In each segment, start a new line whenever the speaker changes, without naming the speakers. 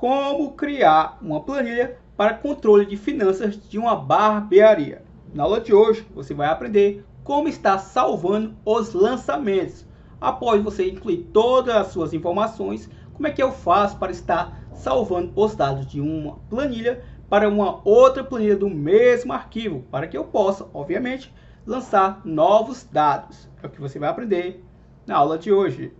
como criar uma planilha para controle de finanças de uma barbearia. Na aula de hoje, você vai aprender como estar salvando os lançamentos. Após você incluir todas as suas informações, como é que eu faço para estar salvando os dados de uma planilha para uma outra planilha do mesmo arquivo, para que eu possa, obviamente, lançar novos dados. É o que você vai aprender na aula de hoje.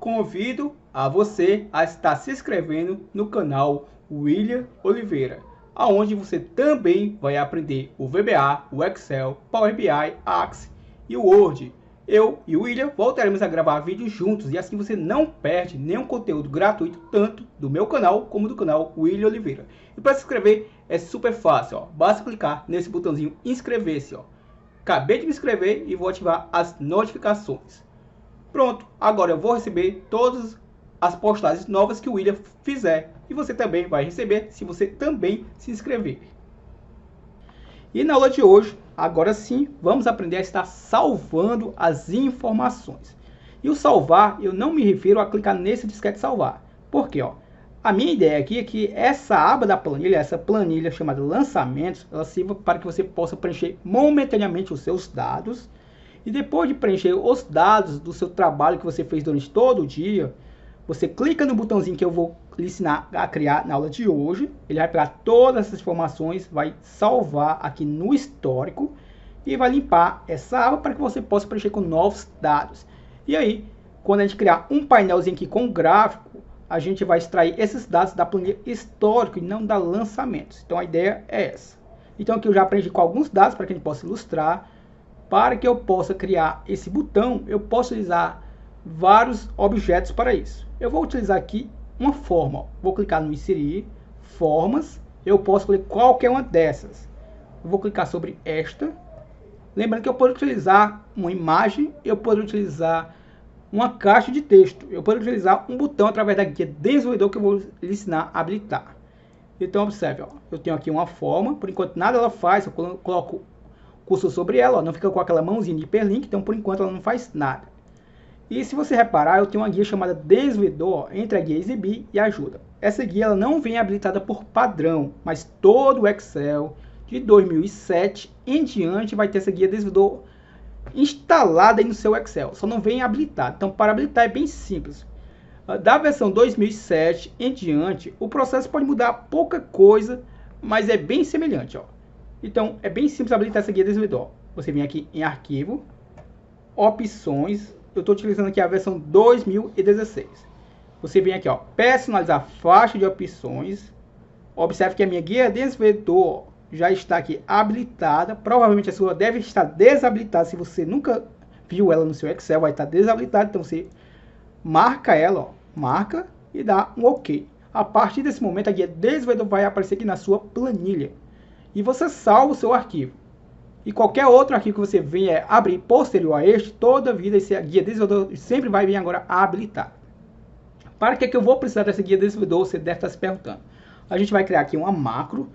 Convido a você a estar se inscrevendo no canal William Oliveira, onde você também vai aprender o VBA, o Excel, Power BI, Access e o Word. Eu e o William voltaremos a gravar vídeos juntos e assim você não perde nenhum conteúdo gratuito, tanto do meu canal como do canal William Oliveira. E para se inscrever é super fácil, ó. Basta clicar nesse botãozinho inscrever-se. Acabei de me inscrever e vou ativar as notificações. Pronto, agora eu vou receber todas as postagens novas que o William fizer. E você também vai receber se você também se inscrever. E na aula de hoje, agora sim, vamos aprender a estar salvando as informações. E o salvar, eu não me refiro a clicar nesse disquete salvar. Por quê? A minha ideia aqui é que essa aba da planilha, essa planilha chamada lançamentos, ela sirva para que você possa preencher momentaneamente os seus dados. E depois de preencher os dados do seu trabalho que você fez durante todo o dia, você clica no botãozinho que eu vou lhe ensinar a criar na aula de hoje. Ele vai pegar todas essas informações, vai salvar aqui no histórico e vai limpar essa aba para que você possa preencher com novos dados. E aí, quando a gente criar um painelzinho aqui com gráfico, a gente vai extrair esses dados da planilha histórico e não da lançamentos. Então a ideia é essa. Então aqui eu já aprendi com alguns dados para que a gente possa ilustrar. Para que eu possa criar esse botão, eu posso utilizar vários objetos para isso. Eu vou utilizar aqui uma forma. Vou clicar no inserir, formas. Eu posso escolher qualquer uma dessas. Eu vou clicar sobre esta. Lembrando que eu posso utilizar uma imagem, eu posso utilizar uma caixa de texto. Eu posso utilizar um botão através da guia desenvolvedor que eu vou lhe ensinar a habilitar. Então observe, eu tenho aqui uma forma. Por enquanto nada ela faz, eu coloco cursor sobre ela, não fica com aquela mãozinha de hiperlink, então por enquanto ela não faz nada. E se você reparar, eu tenho uma guia chamada desenvolvedor entre a guia exibir e ajuda. Essa guia ela não vem habilitada por padrão, mas todo o Excel de 2007 em diante vai ter essa guia desenvolvedor instalada aí no seu Excel, só não vem habilitada. Então para habilitar é bem simples. Da versão 2007 em diante, o processo pode mudar pouca coisa, mas é bem semelhante, Então, é bem simples habilitar essa guia desenvolvedor. Você vem aqui em arquivo, opções, eu estou utilizando aqui a versão 2016. Você vem aqui, personalizar faixa de opções. Observe que a minha guia desenvolvedor já está aqui habilitada. Provavelmente a sua deve estar desabilitada. Se você nunca viu ela no seu Excel, vai estar desabilitada. Então, você marca ela, marca e dá um OK. A partir desse momento, a guia desenvolvedor vai aparecer aqui na sua planilha. E você salva o seu arquivo. E qualquer outro arquivo que você venha abrir posterior a este, toda a vida esse guia desenvolvedor sempre vai vir agora habilitar. Para que eu vou precisar dessa guia desenvolvedor, você deve estar se perguntando. A gente vai criar aqui uma macro.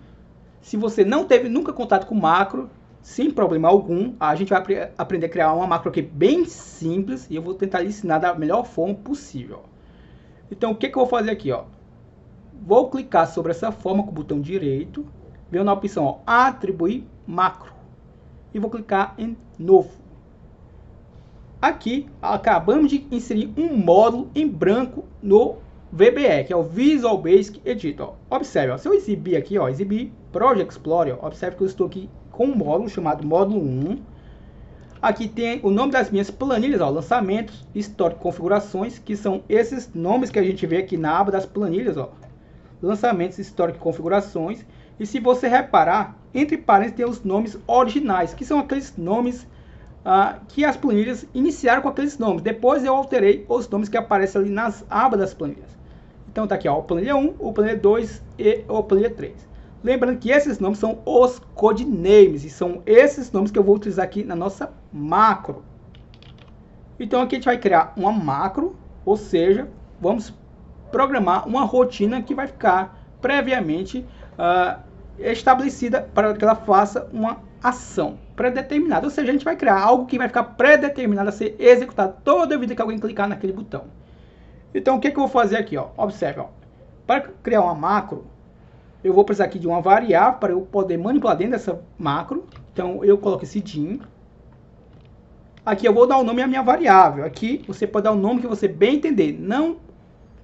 Se você não teve nunca contato com macro, sem problema algum, a gente vai aprender a criar uma macro aqui bem simples. E eu vou tentar lhe ensinar da melhor forma possível. Então o que eu vou fazer aqui? Vou clicar sobre essa forma com o botão direito. Venho na opção atribuir macro e vou clicar em novo. Aqui acabamos de inserir um módulo em branco no VBE, que é o Visual Basic Editor. Observe, se eu exibir aqui, exibir Project Explorer, observe que eu estou aqui com um módulo chamado módulo 1. Aqui tem o nome das minhas planilhas, lançamentos, histórico, configurações, que são esses nomes que a gente vê aqui na aba das planilhas, lançamentos, histórico e configurações. E se você reparar, entre parênteses tem os nomes originais, que são aqueles nomes que as planilhas iniciaram com aqueles nomes. Depois eu alterei os nomes que aparecem ali nas abas das planilhas. Então tá aqui, o planilha 1, o planilha 2 e o planilha 3. Lembrando que esses nomes são os codenames, e são esses nomes que eu vou utilizar aqui na nossa macro. Então aqui a gente vai criar uma macro, ou seja, vamos programar uma rotina que vai ficar previamente estabelecida para que ela faça uma ação pré-determinada. Ou seja, a gente vai criar algo que vai ficar pré-determinado a ser executado toda a vida que alguém clicar naquele botão. Então, o que eu vou fazer aqui? Observe, Para criar uma macro, eu vou precisar aqui de uma variável para eu poder manipular dentro dessa macro. Então, eu coloco esse dim. Aqui eu vou dar o nome à minha variável. Aqui você pode dar o nome que você bem entender. Não,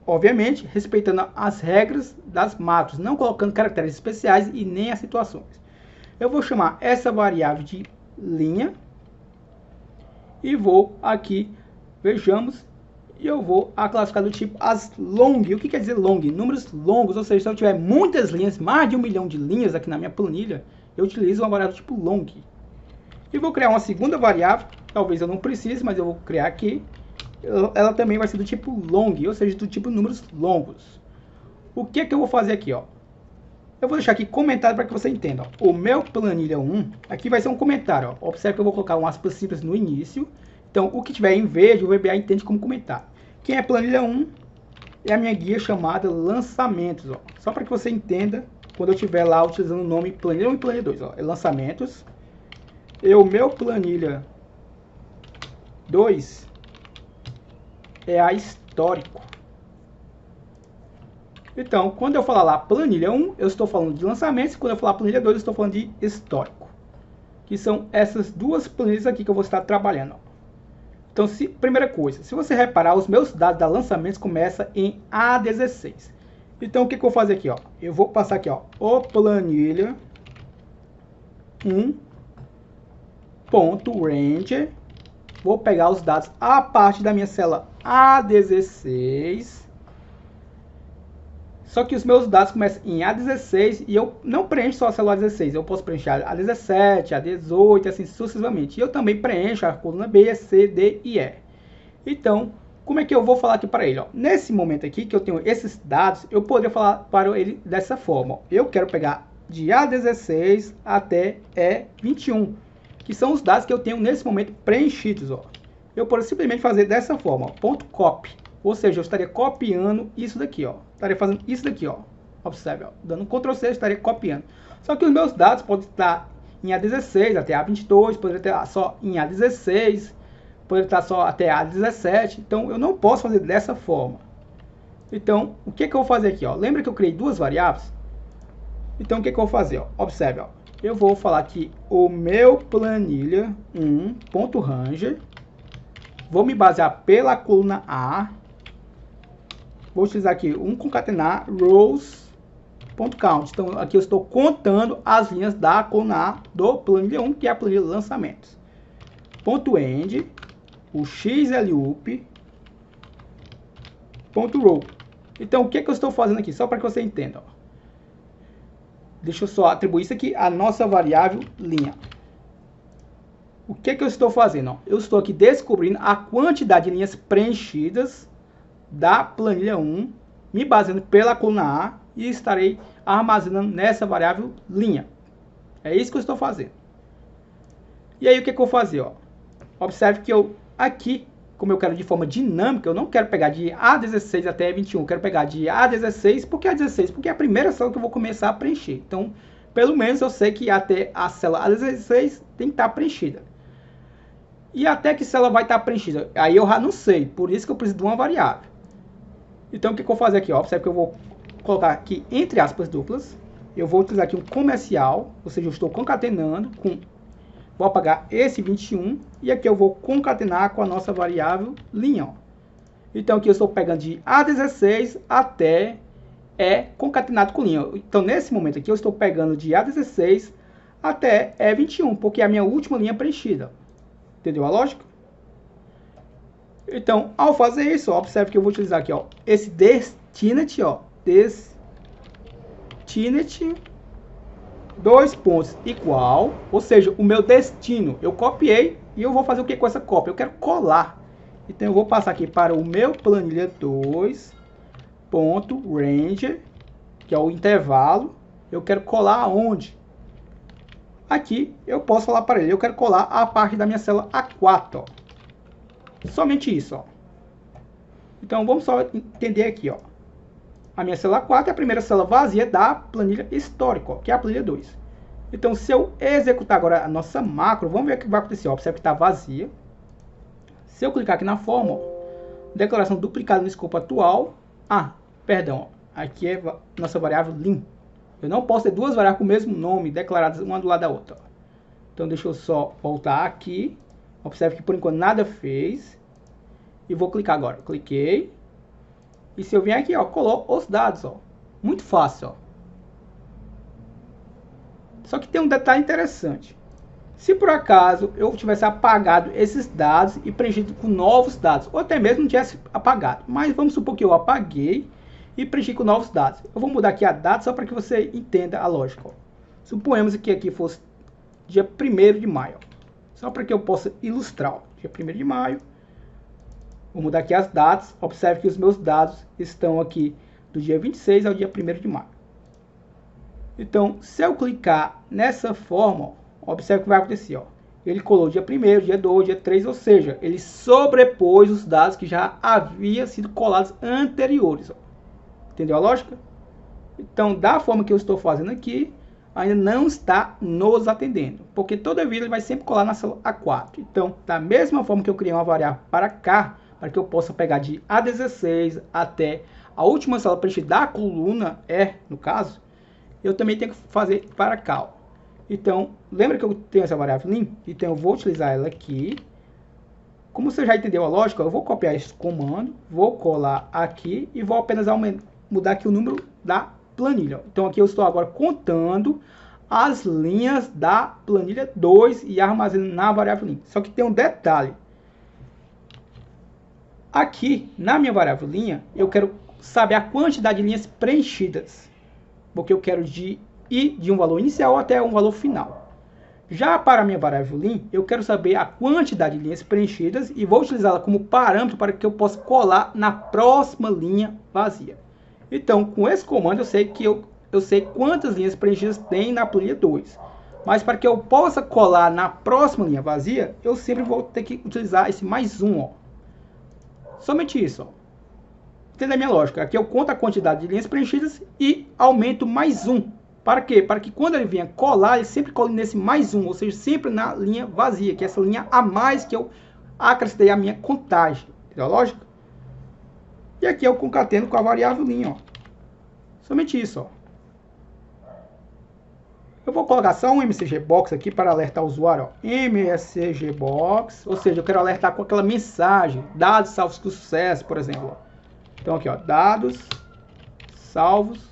obviamente, respeitando as regras das macros. Não colocando caracteres especiais e nem as situações. Eu vou chamar essa variável de linha. E vou aqui, vejamos, e eu vou a classificar do tipo as long. O que quer dizer long? Números longos, ou seja, se eu tiver muitas linhas, mais de 1 milhão de linhas aqui na minha planilha, eu utilizo uma variável do tipo long. E vou criar uma segunda variável, talvez eu não precise, mas eu vou criar aqui. Ela também vai ser do tipo long, ou seja, do tipo números longos. O que que eu vou fazer aqui, ó? Eu vou deixar aqui comentário para que você entenda. Ó. O meu planilha 1, aqui vai ser um comentário. Ó. Observe que eu vou colocar um aspas simples no início. Então, o que tiver em verde, o VBA entende como comentário. Quem é planilha 1 é a minha guia chamada lançamentos. Ó. Só para que você entenda, quando eu estiver lá utilizando o nome planilha 1 e planilha 2. Ó. É lançamentos. E o meu planilha 2 é a histórico. Então, quando eu falar lá planilha 1, eu estou falando de lançamentos. Quando eu falar planilha 2, eu estou falando de histórico. Que são essas duas planilhas aqui que eu vou estar trabalhando. Então, primeira coisa, se você reparar, os meus dados da lançamentos começam em A16. Então, o que eu vou fazer aqui? Ó? Eu vou passar aqui, ó, o planilha 1.range. Vou pegar os dados a partir da minha célula A16. Só que os meus dados começam em A16 e eu não preencho só a célula A16. Eu posso preencher A17, A18 e assim sucessivamente. E eu também preencho a coluna B, C, D e E. Então, como é que eu vou falar aqui para ele? Ó? Nesse momento aqui que eu tenho esses dados, eu poderia falar para ele dessa forma. Ó. Eu quero pegar de A16 até E21, que são os dados que eu tenho nesse momento preenchidos. Ó. Eu poderia simplesmente fazer dessa forma, ó, ponto .copy. Ou seja, eu estaria copiando isso daqui, ó. Estaria fazendo isso daqui, ó. Observe, ó. Dando um Ctrl C, eu estaria copiando. Só que os meus dados podem estar em A16 até A22, poderia estar só em A16, poderia estar só até A17. Então, eu não posso fazer dessa forma. Então, o que que eu vou fazer aqui, ó? Lembra que eu criei duas variáveis? Então, o que que eu vou fazer, ó? Observe, ó. Eu vou falar aqui o meu planilha 1.range. Vou me basear pela coluna A. Vou utilizar aqui um concatenar rows.count. Então, aqui eu estou contando as linhas da coluna A do planilha 1, que é a planilha de lançamentos. Ponto .end, o xloop, ponto .row. Então, o que que eu estou fazendo aqui? Só para que você entenda. Ó. Deixa eu só atribuir isso aqui à nossa variável linha. O que que eu estou fazendo? Ó? Eu estou aqui descobrindo a quantidade de linhas preenchidas da planilha 1, me baseando pela coluna A e estarei armazenando nessa variável linha. É isso que eu estou fazendo. E aí o que que eu vou fazer? Ó? Observe que eu aqui, como eu quero de forma dinâmica, eu não quero pegar de A16 até A21, eu quero pegar de A16, por que A16? Porque é a primeira célula que eu vou começar a preencher. Então, pelo menos eu sei que até a célula A16 tem que estar preenchida. E até que célula vai estar preenchida? Aí eu já não sei, por isso que eu preciso de uma variável. Então, o que eu vou fazer aqui? Ó? Observe que eu vou colocar aqui entre aspas duplas. Eu vou utilizar aqui um comercial, ou seja, eu estou concatenando com... Vou apagar esse 21 e aqui eu vou concatenar com a nossa variável linha. Ó. Então, aqui eu estou pegando de A16 até E concatenado com linha. Então, nesse momento aqui, eu estou pegando de A16 até E21, porque é a minha última linha preenchida. Entendeu a lógica? Então, ao fazer isso, ó, observe que eu vou utilizar aqui, ó, esse destinate, ó, destinate, dois pontos igual, ou seja, o meu destino, eu copiei e eu vou fazer o que com essa cópia? Eu quero colar. Então, eu vou passar aqui para o meu planilha 2.range, que é o intervalo. Eu quero colar aonde? Aqui, eu posso falar para ele, eu quero colar a parte da minha célula A4, ó. Somente isso, ó. Então, vamos só entender aqui, ó. A minha célula 4 é a primeira célula vazia da planilha histórica, ó, que é a planilha 2. Então, se eu executar agora a nossa macro, vamos ver o que vai acontecer. Ó. Observe que está vazia. Se eu clicar aqui na forma, ó, declaração duplicada no escopo atual. Ah, perdão. Ó. aqui é nossa variável lim. Eu não posso ter duas variáveis com o mesmo nome declaradas uma do lado da outra. Então deixa eu só voltar aqui. Observe que por enquanto nada fez. E vou clicar agora. Cliquei. E se eu vier aqui, ó, coloco os dados, ó. Muito fácil, ó. Só que tem um detalhe interessante. Se por acaso eu tivesse apagado esses dados e preenchido com novos dados, ou até mesmo não tivesse apagado, mas vamos supor que eu apaguei e preenchi com novos dados. Eu vou mudar aqui a data só para que você entenda a lógica, ó. Suponhamos que aqui fosse dia 1º de maio, ó. Só para que eu possa ilustrar, ó. Dia 1º de maio. Vou mudar aqui as datas. Observe que os meus dados estão aqui do dia 26 ao dia 1º de maio. Então, se eu clicar nessa forma, ó, observe o que vai acontecer. Ó. Ele colou dia 1º, dia 2, dia 3, ou seja, ele sobrepôs os dados que já haviam sido colados anteriores. Ó. Entendeu a lógica? Então, da forma que eu estou fazendo aqui, ainda não está nos atendendo, porque toda vida ele vai sempre colar na célula A4. Então, da mesma forma que eu criei uma variável para cá, para que eu possa pegar de A16 até a última célula preenchida da coluna E, no caso, eu também tenho que fazer para cá. Ó. Então, lembra que eu tenho essa variável lim? Então, eu vou utilizar ela aqui. Como você já entendeu a lógica, eu vou copiar esse comando, vou colar aqui e vou apenas mudar aqui o número da planilha. Então, aqui eu estou agora contando as linhas da planilha 2 e armazenando na variável lim. Só que tem um detalhe. Aqui, na minha variável linha, eu quero saber a quantidade de linhas preenchidas. Porque eu quero ir de um valor inicial até um valor final. Já para a minha variável lim, eu quero saber a quantidade de linhas preenchidas e vou utilizá-la como parâmetro para que eu possa colar na próxima linha vazia. Então, com esse comando, eu sei que eu sei quantas linhas preenchidas tem na planilha 2. Mas para que eu possa colar na próxima linha vazia, eu sempre vou ter que utilizar esse mais um, ó. Somente isso, ó. Entenda a minha lógica. Aqui eu conto a quantidade de linhas preenchidas e aumento mais um. Para quê? Para que quando ele venha colar, ele sempre cole nesse mais um, ou seja, sempre na linha vazia, que é essa linha a mais que eu acrescentei a minha contagem. Entendeu a lógica? E aqui eu concateno com a variável lim, ó. Somente isso, ó. Eu vou colocar só um MSG Box aqui para alertar o usuário, ó. MSG Box, ou seja, eu quero alertar com aquela mensagem, dados salvos com sucesso, por exemplo, ó. Então aqui, ó, dados salvos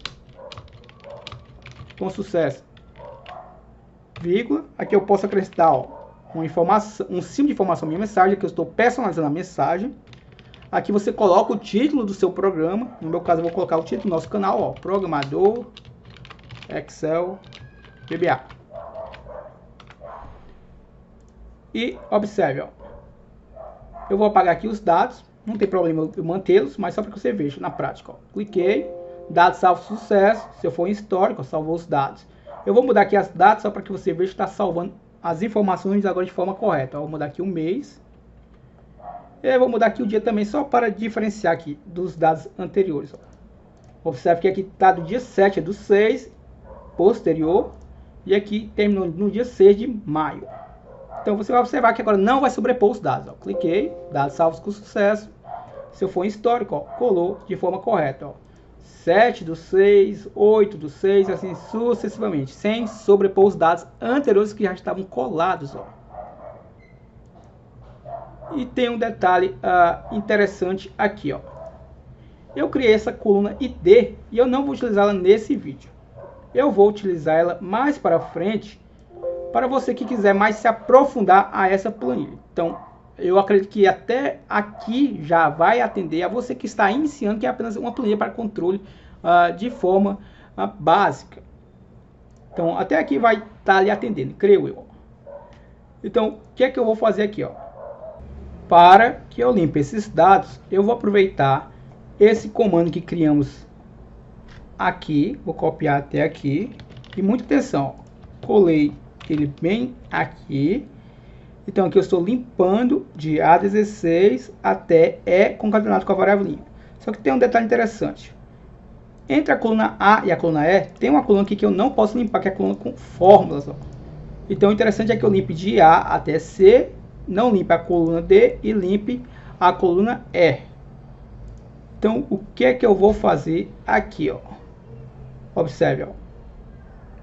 com sucesso, vírgula. Aqui eu posso acrescentar, ó, uma informação, um símbolo de informação minha mensagem, que eu estou personalizando a mensagem. Aqui você coloca o título do seu programa. No meu caso, eu vou colocar o título do nosso canal, ó, Programador Excel VBA. E observe, ó, eu vou apagar aqui os dados. Não tem problema eu mantê-los, mas só para que você veja na prática. Ó. Cliquei, dados salvo sucesso. Se eu for em histórico, ó, salvou os dados. Eu vou mudar aqui as datas só para que você veja que está salvando as informações agora de forma correta. Ó, vou mudar aqui o mês. E eu vou mudar aqui o dia também, só para diferenciar aqui dos dados anteriores. Ó. Observe que aqui está do dia 7 do 6, posterior. E aqui terminou no dia 6 de maio. Então você vai observar que agora não vai sobrepor os dados. Ó. Cliquei, dados salvos com sucesso. Se eu for em histórico, ó, colou de forma correta. Ó. 7 do 6, 8 do 6, assim sucessivamente. Sem sobrepor os dados anteriores que já estavam colados. Ó. E tem um detalhe interessante aqui. Ó. Eu criei essa coluna ID e eu não vou utilizá-la nesse vídeo. Eu vou utilizar ela mais para frente para você que quiser mais se aprofundar a essa planilha. Então, eu acredito que até aqui já vai atender a você que está iniciando, que é apenas uma planilha para controle de forma básica. Então, até aqui vai estar lhe atendendo, creio eu. Então, o que é que eu vou fazer aqui? Ó? Para que eu limpe esses dados, eu vou aproveitar esse comando que criamos aqui, vou copiar até aqui, e muita atenção, ó. Colei ele bem aqui. Então aqui eu estou limpando de A16 até E concatenado com a variável lim. Só que tem um detalhe interessante. Entre a coluna A e a coluna E, tem uma coluna aqui que eu não posso limpar, que é a coluna com fórmulas. Ó. Então o interessante é que eu limpe de A até C, não limpe a coluna D e limpe a coluna E. Então, o que é que eu vou fazer aqui, ó? Observe, ó.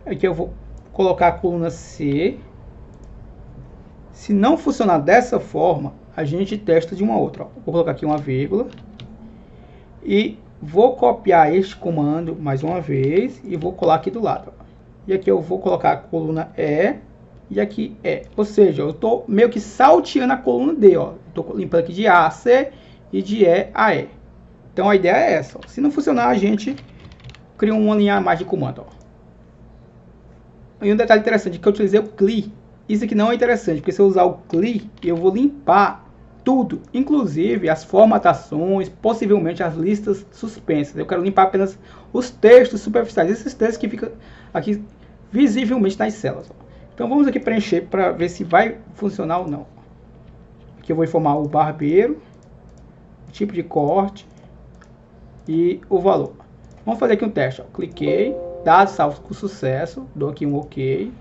Aqui eu vou colocar a coluna C. Se não funcionar dessa forma, a gente testa de uma outra, ó. Vou colocar aqui uma vírgula. E vou copiar este comando mais uma vez e vou colar aqui do lado, ó. E aqui eu vou colocar a coluna E e aqui E. Ou seja, eu estou meio que salteando a coluna D, ó. Estou limpando aqui de A a C e de E a E. Então a ideia é essa, ó. Se não funcionar, a gente cria uma linha a mais de comando, ó. E um detalhe interessante é que eu utilizei o CLI. Isso aqui não é interessante, porque se eu usar o CLI, eu vou limpar tudo, inclusive as formatações, possivelmente as listas suspensas. Eu quero limpar apenas os textos superficiais, esses textos que ficam aqui visivelmente nas células, ó. Então vamos aqui preencher para ver se vai funcionar ou não. Aqui eu vou informar o barbeiro, o tipo de corte e o valor. Vamos fazer aqui um teste, ó. Cliquei, dados salvos com sucesso, dou aqui um OK.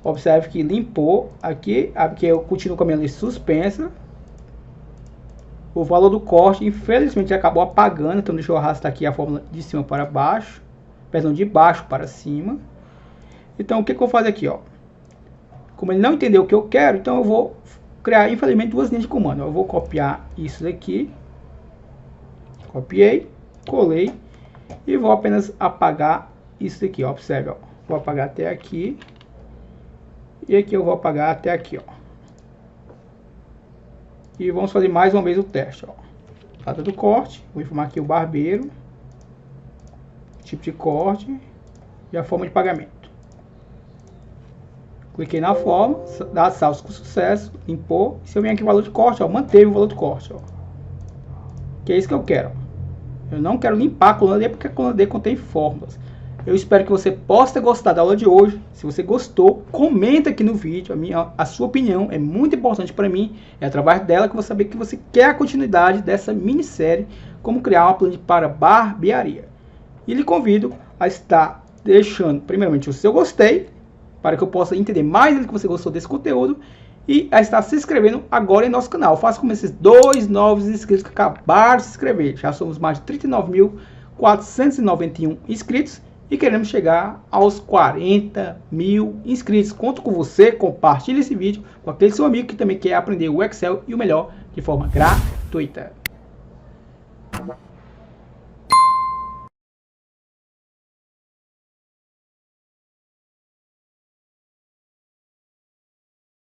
Observe que limpou aqui eu continuo com a minha lista suspensa. O valor do corte, infelizmente, acabou apagando. Então, deixa eu arrastar aqui a fórmula de cima para baixo. Perdão, de baixo para cima. Então, o que eu vou fazer aqui, ó? Como ele não entendeu o que eu quero, então eu vou criar, infelizmente, duas linhas de comando. Eu vou copiar isso daqui. Copiei, colei. E vou apenas apagar isso daqui, ó. Observe, ó. Vou apagar até aqui. E aqui eu vou apagar até aqui, ó. E vamos fazer mais uma vez o teste, ó. Data do corte, vou informar aqui o barbeiro, tipo de corte e a forma de pagamento. Cliquei na forma, dados salvos com sucesso, limpou. E se eu vier aqui o valor de corte, ó, manteve o valor de corte, ó. Que é isso que eu quero, ó. Eu não quero limpar a coluna D porque a coluna D contém fórmulas. Eu espero que você possa ter gostado da aula de hoje. Se você gostou, comenta aqui no vídeo. A sua opinião é muito importante para mim. É através dela que eu vou saber que você quer a continuidade dessa minissérie, como criar uma planilha para barbearia. E lhe convido a estar deixando, primeiramente, o seu gostei, para que eu possa entender mais do que você gostou desse conteúdo, e a estar se inscrevendo agora em nosso canal. Faça como esses 2 novos inscritos que acabaram de se inscrever. Já somos mais de 39.491 inscritos. E queremos chegar aos 40 mil inscritos. Conto com você, compartilhe esse vídeo com aquele seu amigo que também quer aprender o Excel e o melhor de forma gratuita.